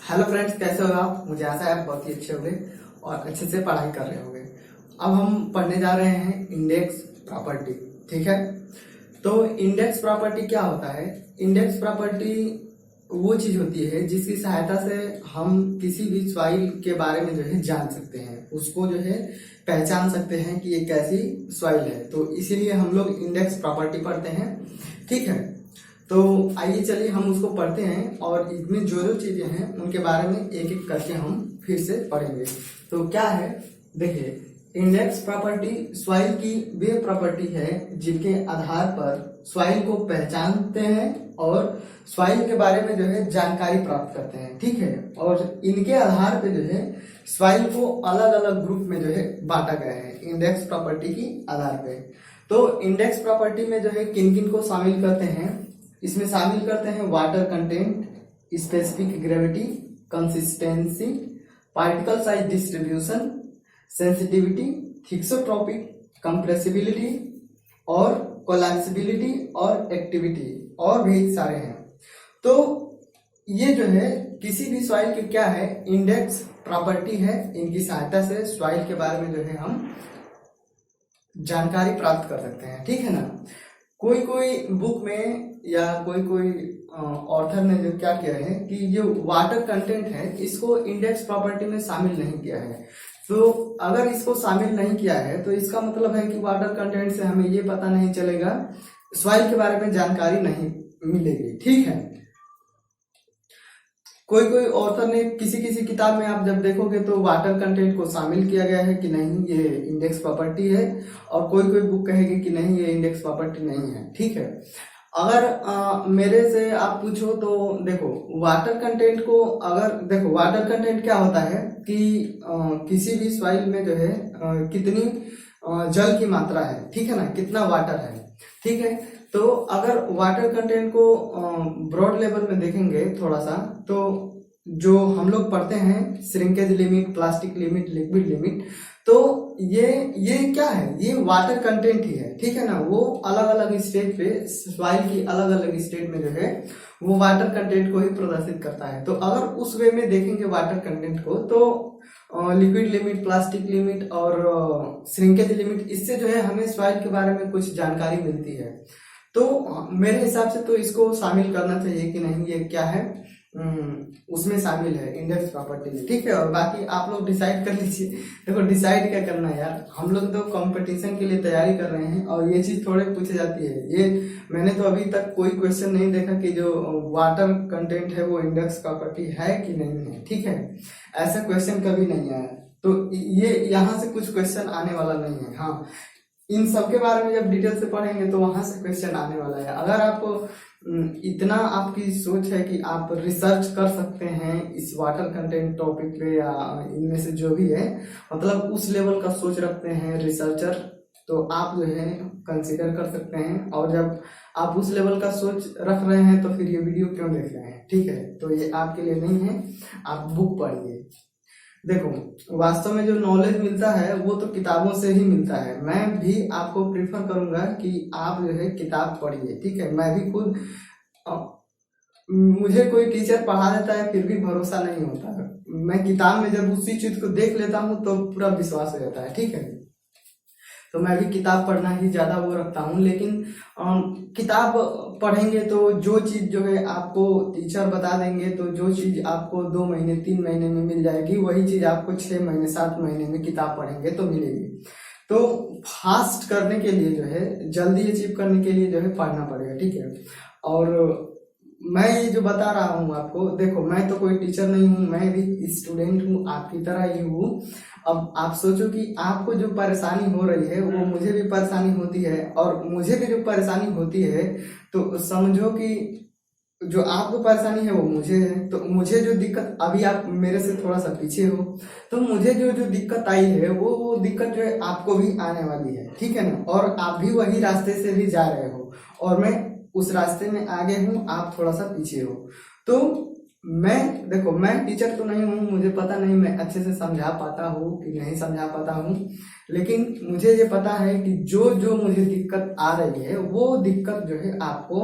Hello friends, कैसे हो आप? मुझे आशा है आप बहुत ही अच्छे होंगे और अच्छे से पढ़ाई कर रहे होंगे। अब हम पढ़ने जा रहे हैं इंडेक्स प्रॉपर्टी। ठीक है, तो इंडेक्स प्रॉपर्टी क्या होता है? इंडेक्स प्रॉपर्टी वो चीज होती है जिसकी सहायता से हम किसी भी सॉइल के बारे में जो है जान सकते हैं, उसको जो है पहचान सकते हैं कि ये कैसी सॉइल है। तो इसीलिए हम लोग इंडेक्स प्रॉपर्टी पढ़ते हैं। ठीक है, तो आइए चलिए हम उसको पढ़ते हैं और इसमें जो जो चीजें हैं उनके बारे में एक एक करके हम फिर से पढ़ेंगे। तो क्या है, देखिए, इंडेक्स प्रॉपर्टी सॉइल की वे प्रॉपर्टी है जिनके आधार पर सॉइल को पहचानते हैं और सॉइल के बारे में जो है जानकारी प्राप्त करते हैं। ठीक है, और इनके आधार पे जो है सॉइल को अलग अलग ग्रुप में जो है बांटा गया है इंडेक्स प्रॉपर्टी की आधार पे। तो इंडेक्स प्रॉपर्टी में जो है किन किन को शामिल करते हैं? इसमें शामिल करते हैं water content, specific gravity, consistency, particle size distribution, sensitivity, thixotropic, compressibility और कोलैप्सिबिलिटी और एक्टिविटी, और भी सारे हैं। तो ये जो है किसी भी सॉइल की क्या है, इंडेक्स प्रॉपर्टी है। इनकी सहायता से सॉइल के बारे में जो है हम जानकारी प्राप्त कर सकते हैं। ठीक है ना। कोई कोई बुक में या कोई कोई ऑथर ने जो क्या किया है कि जो वाटर कंटेंट है इसको इंडेक्स प्रॉपर्टी में शामिल नहीं किया है। तो अगर इसको शामिल नहीं किया है तो इसका मतलब है कि वाटर कंटेंट से हमें ये पता नहीं चलेगा, सॉइल के बारे में जानकारी नहीं मिलेगी। ठीक है, कोई कोई ऑथर ने किसी किसी किताब में आप जब देखोगे तो वाटर कंटेंट को शामिल किया गया है कि नहीं ये इंडेक्स प्रॉपर्टी है, और कोई कोई बुक कहेगी कि नहीं ये इंडेक्स प्रॉपर्टी नहीं है। ठीक है, अगर मेरे से आप पूछो तो देखो वाटर कंटेंट को, अगर देखो वाटर कंटेंट क्या होता है कि किसी भी सॉइल में जो है कितनी जल की मात्रा है। ठीक है ना, कितना वाटर है। ठीक है, तो अगर वाटर कंटेंट को ब्रॉड लेवल में देखेंगे थोड़ा सा, तो जो हम लोग पढ़ते हैं shrinkage limit, plastic limit, liquid limit, तो ये क्या है, ये वाटर कंटेंट ही है। ठीक है ना, वो अलग अलग स्टेट पे सॉइल की अलग अलग स्टेट में जो है वो वाटर कंटेंट को ही प्रदर्शित करता है। तो अगर उस वे में देखेंगे वाटर कंटेंट को तो लिक्विड लिमिट, प्लास्टिक लिमिट और श्रिंकेज लिमिट, इससे जो है हमें सॉइल के बारे में कुछ जानकारी मिलती है। तो मेरे हिसाब से तो इसको शामिल करना चाहिए कि नहीं, ये क्या है, उसमें शामिल है इंडेक्स प्रॉपर्टी में। ठीक है, और बाकी आप लोग डिसाइड कर लीजिए। देखो डिसाइड क्या करना है यार, हम लोग तो कंपटीशन के लिए तैयारी कर रहे हैं और ये चीज थोड़े पूछी जाती है। ये मैंने तो अभी तक कोई क्वेश्चन नहीं देखा कि जो वाटर कंटेंट है वो इंडेक्स प्रॉपर्टी है कि नहीं है। ठीक है, ऐसा क्वेश्चन कभी नहीं आया, तो ये यहाँ से कुछ क्वेश्चन आने वाला नहीं है। हाँ, इन सब के बारे में जब डिटेल से पढ़ेंगे तो वहां से क्वेश्चन आने वाला है। अगर आप इतना आपकी सोच है कि आप रिसर्च कर सकते हैं इस वाटर कंटेंट टॉपिक पे या इनमें से जो भी है, मतलब उस लेवल का सोच रखते हैं रिसर्चर, तो आप जो है कंसीडर कर सकते हैं। और जब आप उस लेवल का सोच रख रहे हैं तो फिर ये वीडियो क्यों देख रहे हैं? ठीक है, तो ये आपके लिए नहीं है, आप बुक पढ़िए। देखो वास्तव में जो नॉलेज मिलता है वो तो किताबों से ही मिलता है। मैं भी आपको प्रीफर करूंगा कि आप जो है किताब पढ़िए। ठीक है, मैं भी खुद मुझे कोई टीचर पढ़ा देता है फिर भी भरोसा नहीं होता है। मैं किताब में जब उसी चीज को देख लेता हूँ तो पूरा विश्वास हो जाता है। ठीक है, तो मैं भी किताब पढ़ना ही ज्यादा वो रखता हूँ। लेकिन किताब पढ़ेंगे तो जो चीज जो है आपको टीचर बता देंगे, तो जो चीज आपको 2 महीने 3 महीने में मिल जाएगी वही चीज आपको 6 महीने 7 महीने में किताब पढ़ेंगे तो मिलेगी। तो फास्ट करने के लिए जो है, जल्दी अचीव करने के लिए जो है पढ़ना पड़ेगा। ठीक है, और मैं ये जो बता रहा हूँ आपको, देखो मैं तो कोई टीचर नहीं हूँ, मैं भी स्टूडेंट हूँ, आपकी तरह ही हूँ। अब आप सोचो कि आपको जो परेशानी हो रही है वो मुझे भी परेशानी होती है, और मुझे भी जो परेशानी होती है तो समझो कि जो आपको परेशानी है वो मुझे है। तो मुझे जो दिक्कत, अभी आप मेरे से थोड़ा सा पीछे हो, तो मुझे जो जो दिक्कत आई है वो दिक्कत जो है आपको भी आने वाली है। ठीक है ना, और आप भी वही रास्ते से भी जा रहे हो और मैं उस रास्ते में आगे हूँ, आप थोड़ा सा पीछे हो। तो मैं, देखो मैं टीचर तो नहीं हूँ, मुझे पता नहीं मैं अच्छे से समझा पाता हूँ कि नहीं समझा पाता हूँ, लेकिन मुझे ये पता है कि जो जो मुझे दिक्कत आ रही है वो दिक्कत जो है आपको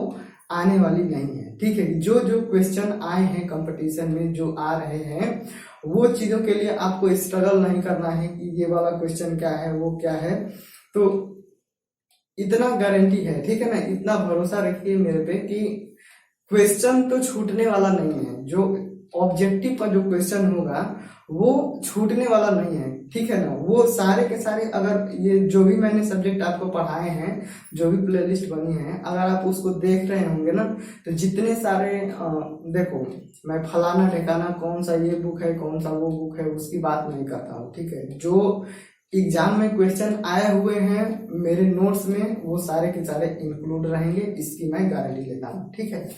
आने वाली नहीं है। ठीक है, जो जो क्वेश्चन आए हैं कंपटीशन में, जो आ रहे हैं, वो चीजों के लिए आपको स्ट्रगल नहीं करना है कि ये वाला क्वेश्चन क्या है, वो क्या है। तो इतना गारंटी है, ठीक है ना, इतना भरोसा रखिए मेरे पे कि क्वेश्चन तो छूटने वाला नहीं है। जो ऑब्जेक्टिव का जो क्वेश्चन होगा वो छूटने वाला नहीं है, ठीक है ना। वो सारे के सारे, अगर ये जो भी मैंने सब्जेक्ट आपको पढ़ाए हैं, जो भी प्लेलिस्ट बनी है, अगर आप उसको देख रहे होंगे ना, तो जितने सारे देखो, मैं फलाना ठिकाना कौन सा ये बुक है, कौन सा वो बुक है, उसकी बात नहीं करता हूँ। ठीक है, जो एग्जाम में क्वेश्चन आए हुए हैं मेरे नोट्स में, वो सारे के सारे इंक्लूड रहेंगे, इसकी मैं गारंटी लेता हूँ। ठीक है,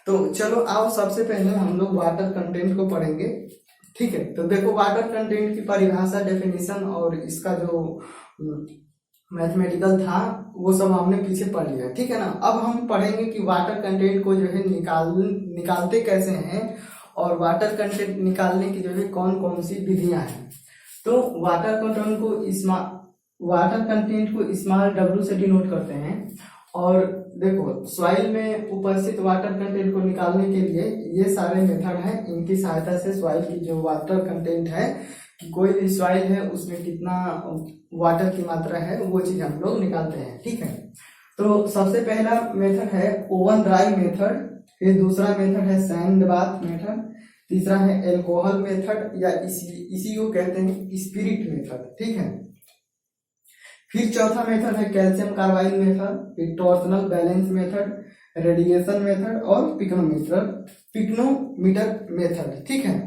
तो चलो आओ, सबसे पहले हम लोग वाटर कंटेंट को पढ़ेंगे। ठीक है, तो देखो, वाटर कंटेंट की परिभाषा, डेफिनेशन और इसका जो मैथमेटिकल था वो सब हमने पीछे पढ़ लिया। ठीक है ना। अब हम पढ़ेंगे कि वाटर कंटेंट को जो है निकालते कैसे हैं, और वाटर कंटेंट निकालने की जो है कौन कौन सी विधियां हैं। तो वाटर कंटेंट को स्मॉल w से डिनोट करते हैं। और देखो, सॉइल में उपस्थित वाटर कंटेंट को निकालने के लिए ये सारे मेथड हैं, इनकी सहायता से सॉइल की जो वाटर कंटेंट है, कि कोई भी सॉइल है उसमें कितना वाटर की मात्रा है, वो चीज हम लोग निकालते हैं। ठीक है, तो सबसे पहला मेथड है ओवन ड्राई मेथड, फिर दूसरा मेथड है सैंड बाथ मेथड, तीसरा है एल्कोहल मेथड, या इसी को कहते हैं स्पिरिट मेथड। ठीक है, फिर चौथा मेथड है कैल्शियम कार्बाइड मेथड, फिर torsional balance method, radiation method और पिक्नोमीटर मेथड। ठीक है,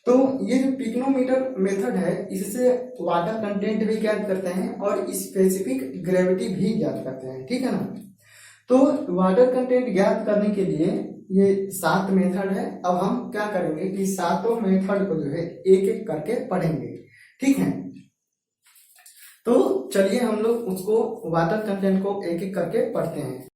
तो ये जो पिक्नोमीटर मेथड है, इससे वाटर कंटेंट भी ज्ञात करते हैं और स्पेसिफिक ग्रेविटी भी ज्ञात करते हैं। ठीक है ना। तो वाटर कंटेंट ज्ञात करने के लिए ये 7 मेथड है। अब हम क्या करेंगे कि सातों मेथड को जो है एक एक करके पढ़ेंगे। ठीक है, तो चलिए हम लोग उसको वाटर कंटेंट को एक एक करके पढ़ते हैं।